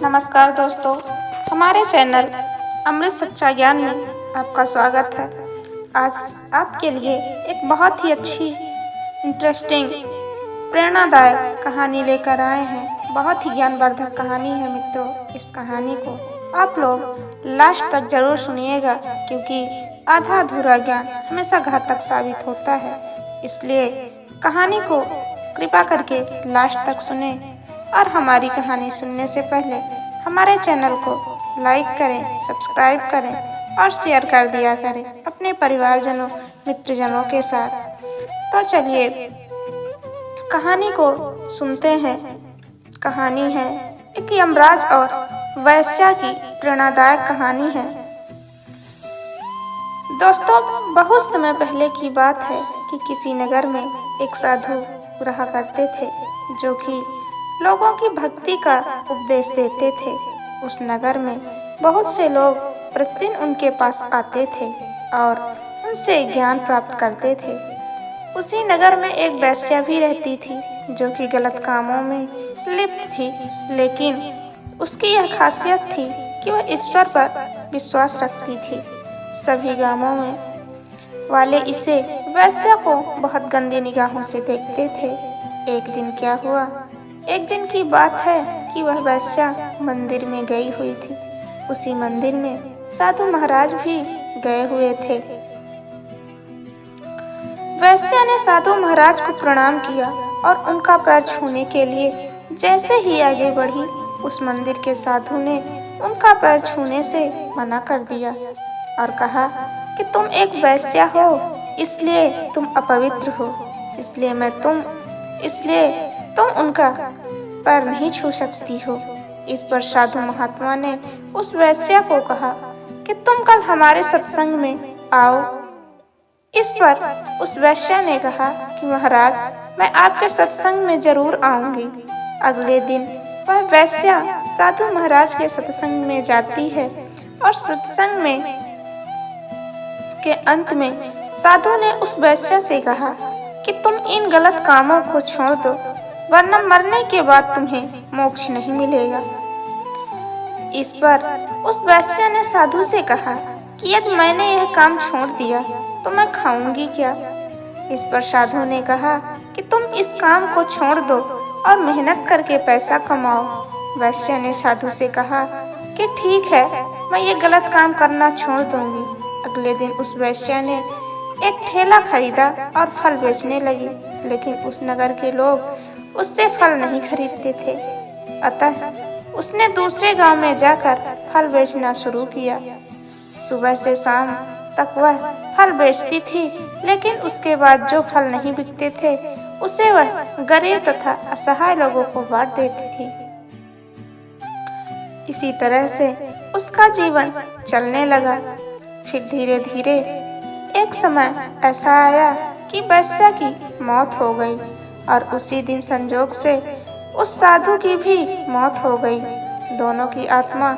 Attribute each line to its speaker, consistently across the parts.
Speaker 1: नमस्कार दोस्तों, हमारे चैनल अमृत सच्चा ज्ञान में आपका स्वागत है। आज आपके लिए एक बहुत ही अच्छी, इंटरेस्टिंग, प्रेरणादायक कहानी लेकर आए हैं। बहुत ही ज्ञानवर्धक कहानी है मित्रों। इस कहानी को आप लोग लास्ट तक जरूर सुनिएगा, क्योंकि आधा अधूरा ज्ञान हमेशा घातक साबित होता है। इसलिए कहानी को कृपा करके लास्ट तक सुने और हमारी कहानी सुनने से पहले हमारे चैनल को लाइक करें, सब्सक्राइब करें और शेयर कर दिया करें अपने परिवारजनों, मित्रजनों के साथ। तो चलिए कहानी को सुनते हैं। कहानी है एक यमराज और वैश्या की प्रेरणादायक कहानी है। दोस्तों, बहुत समय पहले की बात है कि किसी नगर में एक साधु रहा करते थे, जो कि लोगों की भक्ति का उपदेश देते थे। उस नगर में बहुत से लोग प्रतिदिन उनके पास आते थे और उनसे ज्ञान प्राप्त करते थे। उसी नगर में एक वैश्या भी रहती थी, जो कि गलत कामों में लिप्त थी, लेकिन उसकी यह खासियत थी कि वह ईश्वर पर विश्वास रखती थी। सभी गांवों में वाले इसे वैश्या को बहुत गंदी निगाहों से देखते थे। एक दिन क्या हुआ, एक दिन की बात है कि वह वैश्या मंदिर में गई हुई थी। उसी मंदिर में साधु महाराज भी गए हुए थे। वैश्या ने साधु महाराज को प्रणाम किया और उनका पैर छूने के लिए जैसे ही आगे बढ़ी, उस मंदिर के साधु ने उनका पैर छूने से मना कर दिया और कहा कि तुम एक वैश्या हो, इसलिए तुम अपवित्र हो, इसलिए तुम उनका पैर नहीं छू सकती हो। इस पर साधु महात्मा ने उस वैश्या को कहा कि तुम कल हमारे सत्संग में आओ। इस पर उस वैश्या ने कहा कि महाराज, मैं आपके सत्संग में जरूर आऊंगी। अगले दिन वह वैश्या साधु महाराज के सत्संग में जाती है और सत्संग में के अंत में साधु ने उस वैश्या से कहा कि तुम इन गलत कामों को छोड़ दो, वरना मरने के बाद तुम्हें मोक्ष नहीं मिलेगा। इस पर उस वैश्या ने साधु से कहा कि यदि मैंने यह काम छोड़ दिया तो मैं खाऊंगी क्या। इस पर साधु ने कहा कि तुम इस काम को छोड़ दो और मेहनत करके पैसा कमाओ। वैश्या ने साधु से कहा कि ठीक है, मैं ये गलत काम करना छोड़ दूंगी। अगले दिन उस वैश्या ने एक ठेला खरीदा और फल बेचने लगी, लेकिन उस नगर के लोग उससे फल नहीं खरीदते थे। अतः उसने दूसरे गांव में जाकर फल बेचना शुरू किया। सुबह से शाम तक वह फल बेचती थी, लेकिन उसके बाद जो फल नहीं बिकते थे उसे वह गरीब तथा असहाय लोगों को बांट देती थी। इसी तरह से उसका जीवन चलने लगा। फिर धीरे धीरे एक समय ऐसा आया कि वैश्या की मौत हो गई और उसी दिन संजोग से उस साधु की भी मौत हो गई। दोनों की आत्मा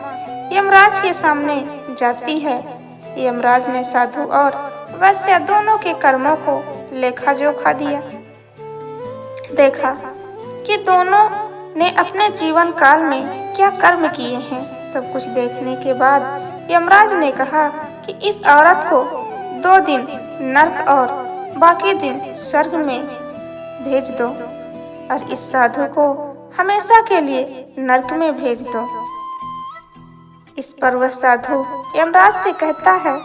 Speaker 1: यमराज के सामने जाती है। यमराज ने साधु और वैश्या दोनों के कर्मों को लेखा जोखा दिया। देखा कि दोनों ने अपने जीवन काल में क्या कर्म किए हैं। सब कुछ देखने के बाद यमराज ने कहा कि इस औरत को 2 दिन नरक और बाकी दिन स्वर्ग में भेज दो और इस साधु को हमेशा के लिए नरक में भेज दो। इस पर वह साधु यमराज से कहता है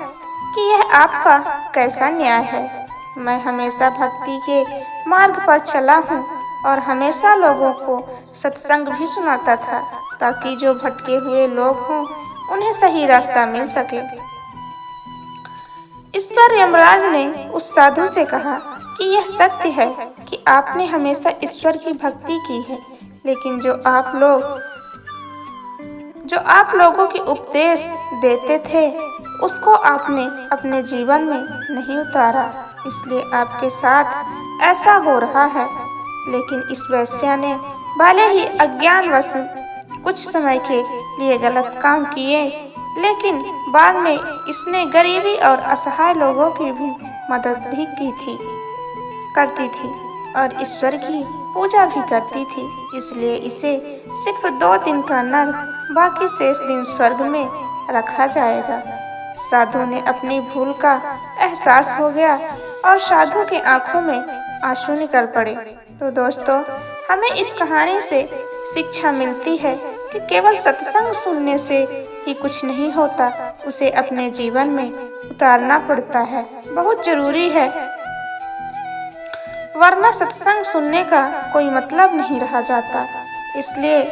Speaker 1: कि यह आपका कैसा न्याय है। मैं हमेशा भक्ति के मार्ग पर चला हूँ और हमेशा लोगों को सत्संग भी सुनाता था, ताकि जो भटके हुए लोग हों उन्हें सही रास्ता मिल सके। इस पर यमराज ने उस साधु से कहा कि यह सत्य है कि आपने हमेशा ईश्वर की भक्ति की है, लेकिन जो आप लोगों की उपदेश देते थे उसको आपने अपने जीवन में नहीं उतारा, इसलिए आपके साथ ऐसा हो रहा है। लेकिन इस वैश्या ने भले ही अज्ञानवश कुछ समय के लिए गलत काम किए, लेकिन बाद में इसने गरीबी और असहाय लोगों की भी मदद भी करती थी और ईश्वर की पूजा भी करती थी। इसलिए इसे सिर्फ 2 दिन का नर, बाकी शेष दिन स्वर्ग में रखा जाएगा। साधु ने अपनी भूल का एहसास हो गया और साधु की आंखों में आंसू निकल पड़े। तो दोस्तों, हमें इस कहानी से शिक्षा मिलती है कि केवल सत्संग सुनने से ही कुछ नहीं होता, उसे अपने जीवन में उतारना पड़ता है, बहुत जरूरी है, वरना सत्संग सुनने का कोई मतलब नहीं रह जाता। इसलिए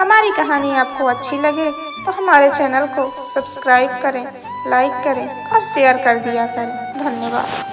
Speaker 1: हमारी कहानी आपको अच्छी लगे तो हमारे चैनल को सब्सक्राइब करें, लाइक करें और शेयर कर दिया करें। धन्यवाद।